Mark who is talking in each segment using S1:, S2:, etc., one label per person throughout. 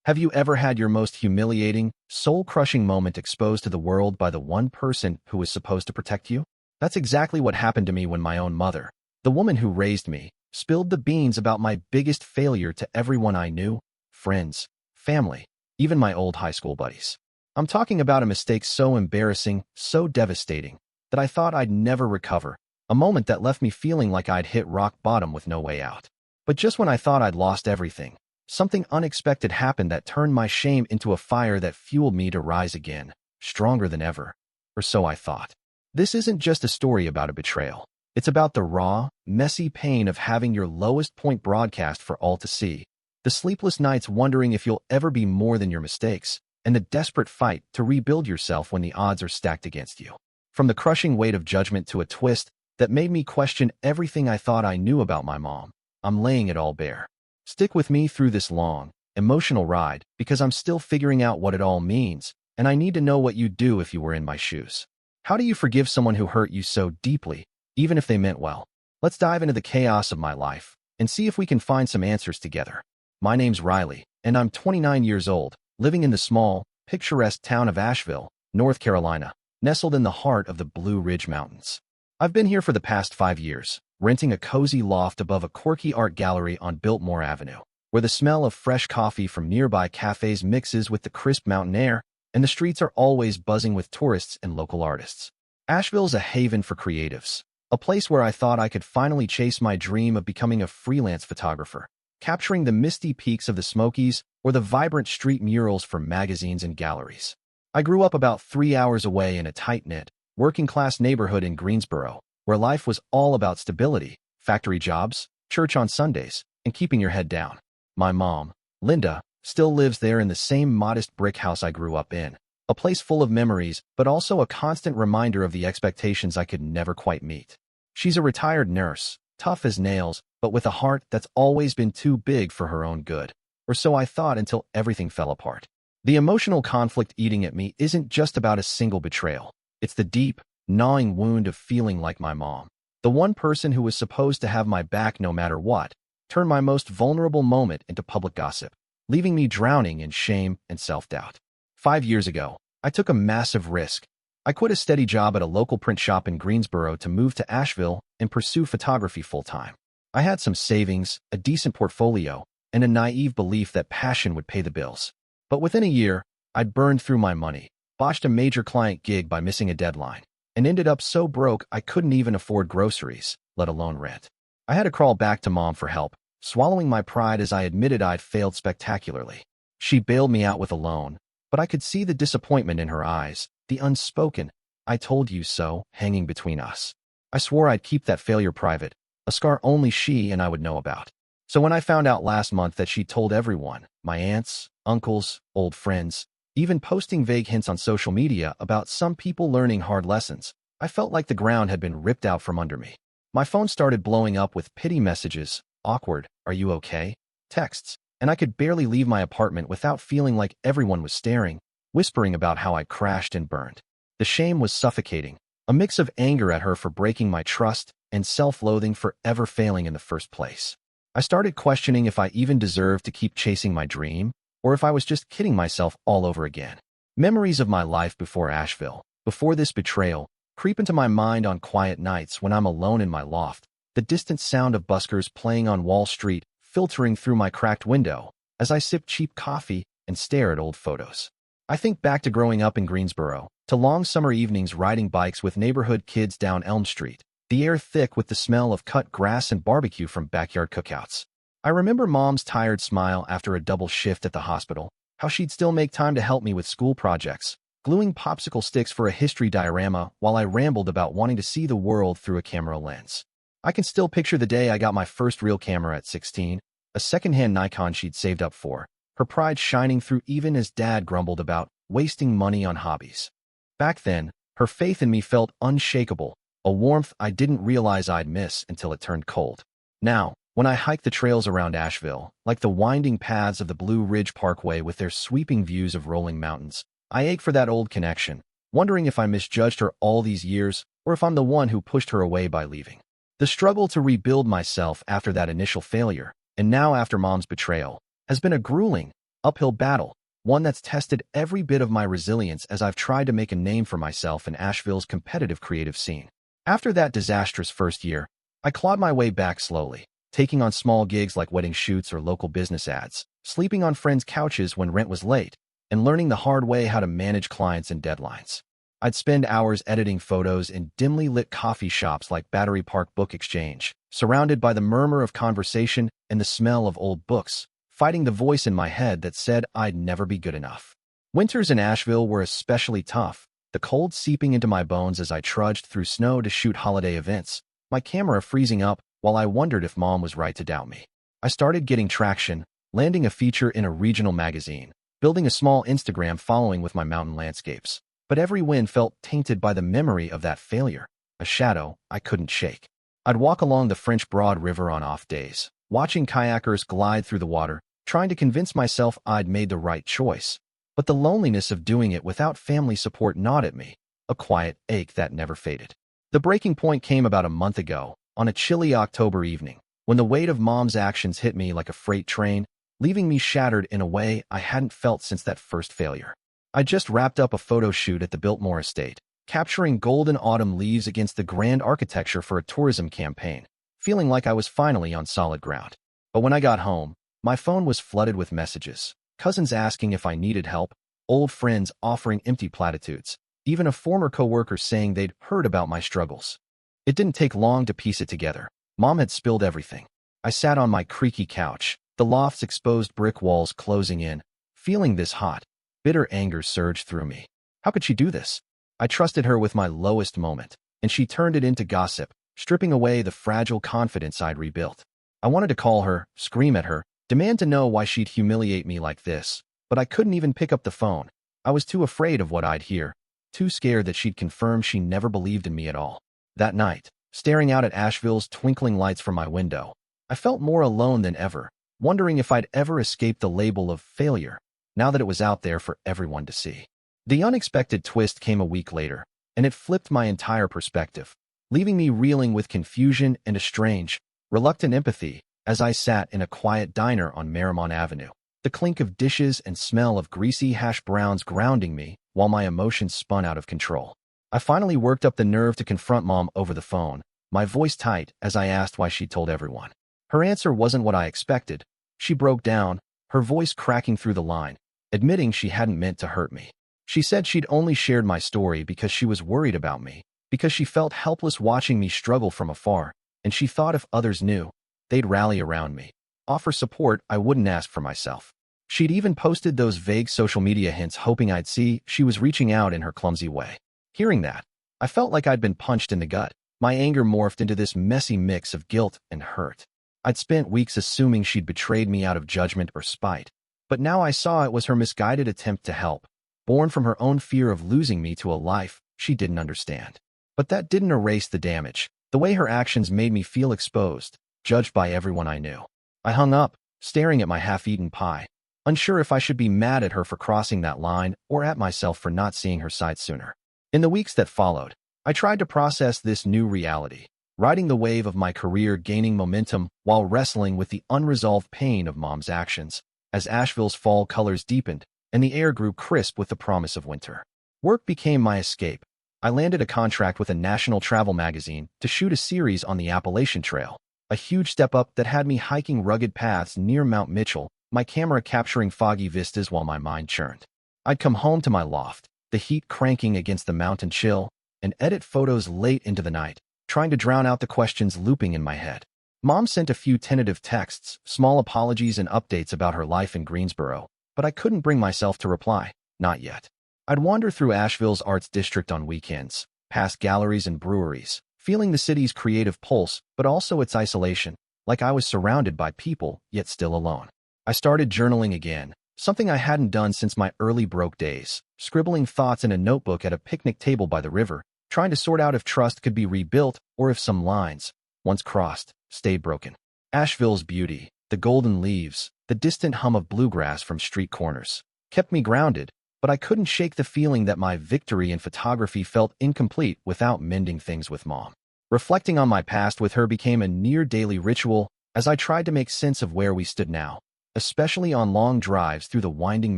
S1: Have you ever had your most humiliating, soul-crushing moment exposed to the world by the one person who was supposed to protect you? That's exactly what happened to me when my own mother, the woman who raised me, spilled the beans about my biggest failure to everyone I knew, friends, family, even my old high school buddies. I'm talking about a mistake so embarrassing, so devastating, that I thought I'd never recover, a moment that left me feeling like I'd hit rock bottom with no way out. But just when I thought I'd lost everything, something unexpected happened that turned my shame into a fire that fueled me to rise again, stronger than ever. Or so I thought. This isn't just a story about a betrayal. It's about the raw, messy pain of having your lowest point broadcast for all to see, the sleepless nights wondering if you'll ever be more than your mistakes, and the desperate fight to rebuild yourself when the odds are stacked against you. From the crushing weight of judgment to a twist that made me question everything I thought I knew about my mom, I'm laying it all bare. Stick with me through this long, emotional ride because I'm still figuring out what it all means, and I need to know what you'd do if you were in my shoes. How do you forgive someone who hurt you so deeply, even if they meant well? Let's dive into the chaos of my life and see if we can find some answers together. My name's Riley, and I'm 29 years old, living in the small, picturesque town of Asheville, North Carolina, nestled in the heart of the Blue Ridge Mountains. I've been here for the past 5 years, renting a cozy loft above a quirky art gallery on Biltmore Avenue, where the smell of fresh coffee from nearby cafes mixes with the crisp mountain air, and the streets are always buzzing with tourists and local artists. Asheville's a haven for creatives, a place where I thought I could finally chase my dream of becoming a freelance photographer, capturing the misty peaks of the Smokies or the vibrant street murals for magazines and galleries. I grew up about 3 hours away in a tight-knit, working-class neighborhood in Greensboro, where life was all about stability, factory jobs, church on Sundays, and keeping your head down. My mom, Linda, still lives there in the same modest brick house I grew up in, a place full of memories, but also a constant reminder of the expectations I could never quite meet. She's a retired nurse, tough as nails, but with a heart that's always been too big for her own good. Or so I thought until everything fell apart. The emotional conflict eating at me isn't just about a single betrayal. It's the deep, gnawing wound of feeling like my mom, the one person who was supposed to have my back no matter what, turned my most vulnerable moment into public gossip, leaving me drowning in shame and self-doubt. 5 years ago, I took a massive risk. I quit a steady job at a local print shop in Greensboro to move to Asheville and pursue photography full-time. I had some savings, a decent portfolio, and a naive belief that passion would pay the bills. But within a year, I'd burned through my money, botched a major client gig by missing a deadline, and ended up so broke I couldn't even afford groceries, let alone rent. I had to crawl back to Mom for help, swallowing my pride as I admitted I'd failed spectacularly. She bailed me out with a loan, but I could see the disappointment in her eyes, the unspoken, "I told you so," hanging between us. I swore I'd keep that failure private, a scar only she and I would know about. So when I found out last month that she'd told everyone, my aunts, uncles, old friends, even posting vague hints on social media about some people learning hard lessons, I felt like the ground had been ripped out from under me. My phone started blowing up with pity messages, awkward, "Are you okay?" texts, and I could barely leave my apartment without feeling like everyone was staring, whispering about how I crashed and burned. The shame was suffocating, a mix of anger at her for breaking my trust and self-loathing for ever failing in the first place. I started questioning if I even deserved to keep chasing my dream, or if I was just kidding myself all over again. Memories of my life before Asheville, before this betrayal, creep into my mind on quiet nights when I'm alone in my loft, the distant sound of buskers playing on Wall Street filtering through my cracked window as I sip cheap coffee and stare at old photos. I think back to growing up in Greensboro, to long summer evenings riding bikes with neighborhood kids down Elm Street, the air thick with the smell of cut grass and barbecue from backyard cookouts. I remember Mom's tired smile after a double shift at the hospital, how she'd still make time to help me with school projects, gluing popsicle sticks for a history diorama while I rambled about wanting to see the world through a camera lens. I can still picture the day I got my first real camera at 16, a secondhand Nikon she'd saved up for, her pride shining through even as Dad grumbled about wasting money on hobbies. Back then, her faith in me felt unshakable, a warmth I didn't realize I'd miss until it turned cold. Now, when I hike the trails around Asheville, like the winding paths of the Blue Ridge Parkway with their sweeping views of rolling mountains, I ache for that old connection, wondering if I misjudged her all these years or if I'm the one who pushed her away by leaving. The struggle to rebuild myself after that initial failure, and now after Mom's betrayal, has been a grueling, uphill battle, one that's tested every bit of my resilience as I've tried to make a name for myself in Asheville's competitive creative scene. After that disastrous first year, I clawed my way back slowly, taking on small gigs like wedding shoots or local business ads, sleeping on friends' couches when rent was late, and learning the hard way how to manage clients and deadlines. I'd spend hours editing photos in dimly lit coffee shops like Battery Park Book Exchange, surrounded by the murmur of conversation and the smell of old books, fighting the voice in my head that said I'd never be good enough. Winters in Asheville were especially tough, the cold seeping into my bones as I trudged through snow to shoot holiday events, my camera freezing up while I wondered if Mom was right to doubt me. I started getting traction, landing a feature in a regional magazine, building a small Instagram following with my mountain landscapes. But every win felt tainted by the memory of that failure, a shadow I couldn't shake. I'd walk along the French Broad River on off days, watching kayakers glide through the water, trying to convince myself I'd made the right choice. But the loneliness of doing it without family support gnawed at me, a quiet ache that never faded. The breaking point came about a month ago, on a chilly October evening, when the weight of Mom's actions hit me like a freight train, leaving me shattered in a way I hadn't felt since that first failure. I just wrapped up a photo shoot at the Biltmore Estate, capturing golden autumn leaves against the grand architecture for a tourism campaign, feeling like I was finally on solid ground. But when I got home, my phone was flooded with messages, cousins asking if I needed help, old friends offering empty platitudes, even a former coworker saying they'd heard about my struggles. It didn't take long to piece it together. Mom had spilled everything. I sat on my creaky couch, the loft's exposed brick walls closing in, feeling this hot, bitter anger surged through me. How could she do this? I trusted her with my lowest moment, and she turned it into gossip, stripping away the fragile confidence I'd rebuilt. I wanted to call her, scream at her, demand to know why she'd humiliate me like this, but I couldn't even pick up the phone. I was too afraid of what I'd hear, too scared that she'd confirm she never believed in me at all. That night, staring out at Asheville's twinkling lights from my window, I felt more alone than ever, wondering if I'd ever escape the label of failure, now that it was out there for everyone to see. The unexpected twist came a week later, and it flipped my entire perspective, leaving me reeling with confusion and a strange, reluctant empathy as I sat in a quiet diner on Marymount Avenue, the clink of dishes and smell of greasy hash browns grounding me while my emotions spun out of control. I finally worked up the nerve to confront Mom over the phone, my voice tight as I asked why she'd told everyone. Her answer wasn't what I expected. She broke down, her voice cracking through the line, admitting she hadn't meant to hurt me. She said she'd only shared my story because she was worried about me, because she felt helpless watching me struggle from afar, and she thought if others knew, they'd rally around me, offer support I wouldn't ask for myself. She'd even posted those vague social media hints hoping I'd see she was reaching out in her clumsy way. Hearing that, I felt like I'd been punched in the gut. My anger morphed into this messy mix of guilt and hurt. I'd spent weeks assuming she'd betrayed me out of judgment or spite, but now I saw it was her misguided attempt to help, born from her own fear of losing me to a life she didn't understand. But that didn't erase the damage. The way her actions made me feel exposed, judged by everyone I knew. I hung up, staring at my half-eaten pie, unsure if I should be mad at her for crossing that line or at myself for not seeing her side sooner. In the weeks that followed, I tried to process this new reality, riding the wave of my career gaining momentum while wrestling with the unresolved pain of Mom's actions, as Asheville's fall colors deepened and the air grew crisp with the promise of winter. Work became my escape. I landed a contract with a national travel magazine to shoot a series on the Appalachian Trail, a huge step up that had me hiking rugged paths near Mount Mitchell, my camera capturing foggy vistas while my mind churned. I'd come home to my loft, the heat cranking against the mountain chill, and edit photos late into the night, trying to drown out the questions looping in my head. Mom sent a few tentative texts, small apologies and updates about her life in Greensboro, but I couldn't bring myself to reply, not yet. I'd wander through Asheville's arts district on weekends, past galleries and breweries, feeling the city's creative pulse, but also its isolation, like I was surrounded by people, yet still alone. I started journaling again, something I hadn't done since my early broke days, scribbling thoughts in a notebook at a picnic table by the river, trying to sort out if trust could be rebuilt or if some lines, once crossed, stayed broken. Asheville's beauty, the golden leaves, the distant hum of bluegrass from street corners, kept me grounded, but I couldn't shake the feeling that my victory in photography felt incomplete without mending things with Mom. Reflecting on my past with her became a near-daily ritual as I tried to make sense of where we stood now. especially on long drives through the winding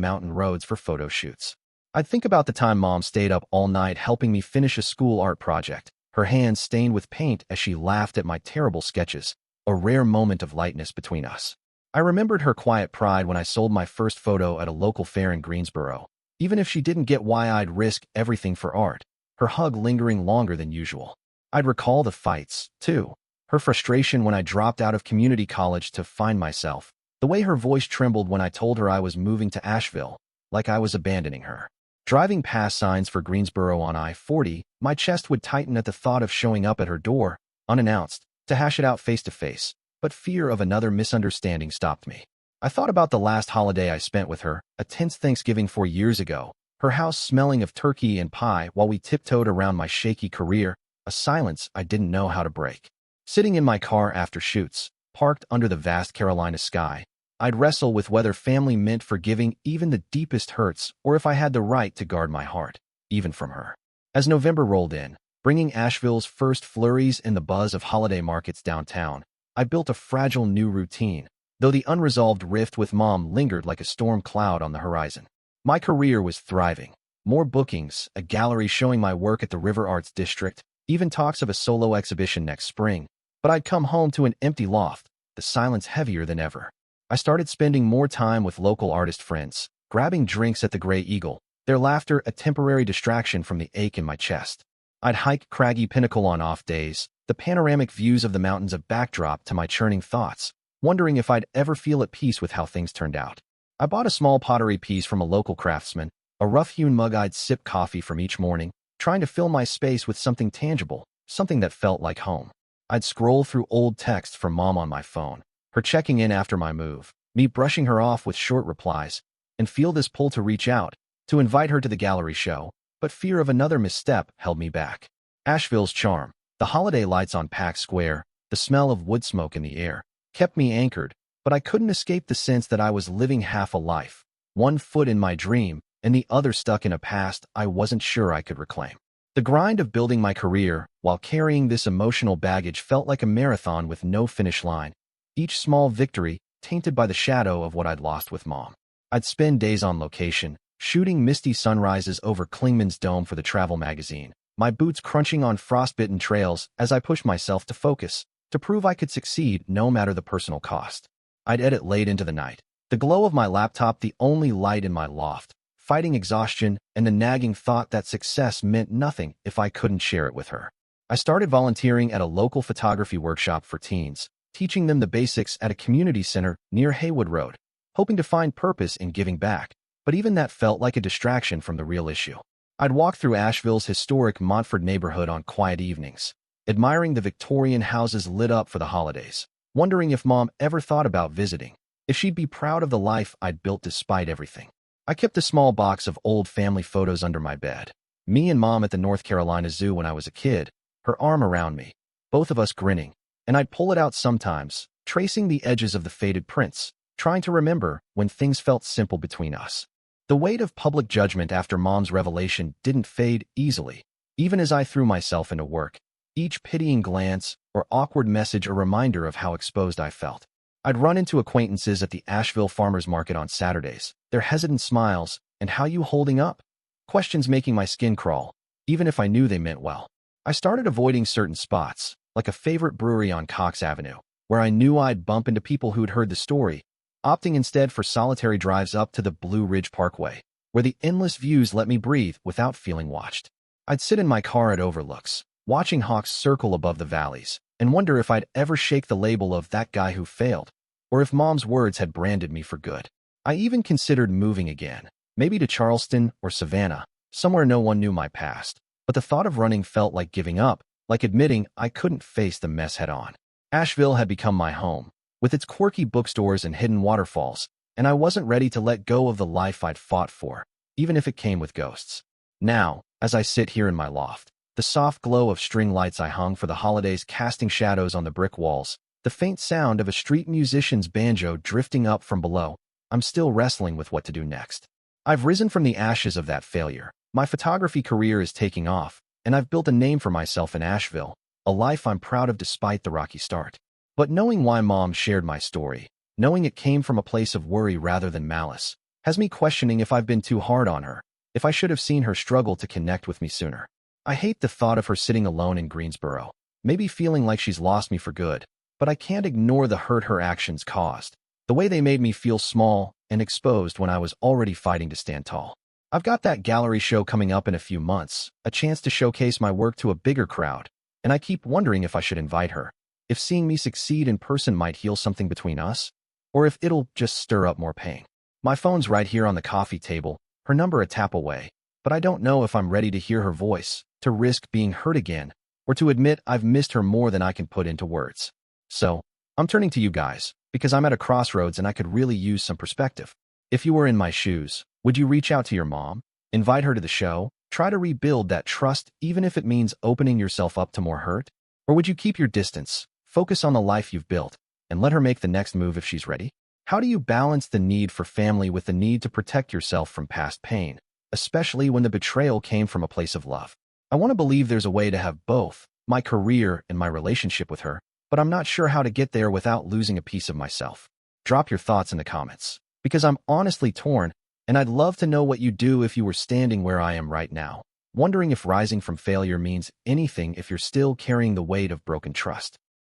S1: mountain roads for photo shoots. I'd think about the time Mom stayed up all night helping me finish a school art project, her hands stained with paint as she laughed at my terrible sketches, a rare moment of lightness between us. I remembered her quiet pride when I sold my first photo at a local fair in Greensboro. Even if she didn't get why I'd risk everything for art, her hug lingering longer than usual. I'd recall the fights, too. Her frustration when I dropped out of community college to find myself. The way her voice trembled when I told her I was moving to Asheville, like I was abandoning her. Driving past signs for Greensboro on I-40, my chest would tighten at the thought of showing up at her door, unannounced, to hash it out face to face, but fear of another misunderstanding stopped me. I thought about the last holiday I spent with her, a tense Thanksgiving 4 years ago, her house smelling of turkey and pie while we tiptoed around my shaky career, a silence I didn't know how to break. Sitting in my car after shoots, parked under the vast Carolina sky, I'd wrestle with whether family meant forgiving even the deepest hurts or if I had the right to guard my heart, even from her. As November rolled in, bringing Asheville's first flurries and the buzz of holiday markets downtown, I built a fragile new routine, though the unresolved rift with Mom lingered like a storm cloud on the horizon. My career was thriving. More bookings, a gallery showing my work at the River Arts District, even talks of a solo exhibition next spring. But I'd come home to an empty loft, the silence heavier than ever. I started spending more time with local artist friends, grabbing drinks at the Gray Eagle, their laughter a temporary distraction from the ache in my chest. I'd hike Craggy Pinnacle on off days, the panoramic views of the mountains a backdrop to my churning thoughts, wondering if I'd ever feel at peace with how things turned out. I bought a small pottery piece from a local craftsman, a rough-hewn mug I'd sip coffee from each morning, trying to fill my space with something tangible, something that felt like home. I'd scroll through old texts from Mom on my phone, her checking in after my move, me brushing her off with short replies, and feel this pull to reach out, to invite her to the gallery show, but fear of another misstep held me back. Asheville's charm, the holiday lights on Pack Square, the smell of wood smoke in the air, kept me anchored, but I couldn't escape the sense that I was living half a life, one foot in my dream, and the other stuck in a past I wasn't sure I could reclaim. The grind of building my career while carrying this emotional baggage felt like a marathon with no finish line, each small victory tainted by the shadow of what I'd lost with Mom. I'd spend days on location, shooting misty sunrises over Klingman's Dome for the travel magazine, my boots crunching on frostbitten trails as I pushed myself to focus, to prove I could succeed no matter the personal cost. I'd edit late into the night, the glow of my laptop the only light in my loft, fighting exhaustion and the nagging thought that success meant nothing if I couldn't share it with her. I started volunteering at a local photography workshop for teens, teaching them the basics at a community center near Haywood Road, hoping to find purpose in giving back, but even that felt like a distraction from the real issue. I'd walk through Asheville's historic Montford neighborhood on quiet evenings, admiring the Victorian houses lit up for the holidays, wondering if Mom ever thought about visiting, if she'd be proud of the life I'd built despite everything. I kept a small box of old family photos under my bed. Me and Mom at the North Carolina Zoo when I was a kid, her arm around me, both of us grinning, and I'd pull it out sometimes, tracing the edges of the faded prints, trying to remember when things felt simple between us. The weight of public judgment after Mom's revelation didn't fade easily, even as I threw myself into work, each pitying glance or awkward message a reminder of how exposed I felt. I'd run into acquaintances at the Asheville Farmers Market on Saturdays, their hesitant smiles, and "how you holding up?" questions making my skin crawl, even if I knew they meant well. I started avoiding certain spots, like a favorite brewery on Cox Avenue, where I knew I'd bump into people who'd heard the story, opting instead for solitary drives up to the Blue Ridge Parkway, where the endless views let me breathe without feeling watched. I'd sit in my car at overlooks, watching hawks circle above the valleys, and wonder if I'd ever shake the label of that guy who failed, or if Mom's words had branded me for good. I even considered moving again, maybe to Charleston or Savannah, somewhere no one knew my past, but the thought of running felt like giving up, like admitting I couldn't face the mess head on. Asheville had become my home, with its quirky bookstores and hidden waterfalls, and I wasn't ready to let go of the life I'd fought for, even if it came with ghosts. Now, as I sit here in my loft, the soft glow of string lights I hung for the holidays casting shadows on the brick walls, the faint sound of a street musician's banjo drifting up from below, I'm still wrestling with what to do next. I've risen from the ashes of that failure. My photography career is taking off, and I've built a name for myself in Asheville, a life I'm proud of despite the rocky start. But knowing why Mom shared my story, knowing it came from a place of worry rather than malice, has me questioning if I've been too hard on her, if I should have seen her struggle to connect with me sooner. I hate the thought of her sitting alone in Greensboro, maybe feeling like she's lost me for good, but I can't ignore the hurt her actions caused, the way they made me feel small and exposed when I was already fighting to stand tall. I've got that gallery show coming up in a few months, a chance to showcase my work to a bigger crowd, and I keep wondering if I should invite her, if seeing me succeed in person might heal something between us, or if it'll just stir up more pain. My phone's right here on the coffee table, her number a tap away, but I don't know if I'm ready to hear her voice, to risk being hurt again, or to admit I've missed her more than I can put into words. So, I'm turning to you guys, because I'm at a crossroads and I could really use some perspective. If you were in my shoes, would you reach out to your mom, invite her to the show, try to rebuild that trust even if it means opening yourself up to more hurt? Or would you keep your distance, focus on the life you've built, and let her make the next move if she's ready? How do you balance the need for family with the need to protect yourself from past pain, especially when the betrayal came from a place of love? I want to believe there's a way to have both, my career and my relationship with her, but I'm not sure how to get there without losing a piece of myself. Drop your thoughts in the comments, because I'm honestly torn, and I'd love to know what you'd do if you were standing where I am right now, wondering if rising from failure means anything if you're still carrying the weight of broken trust.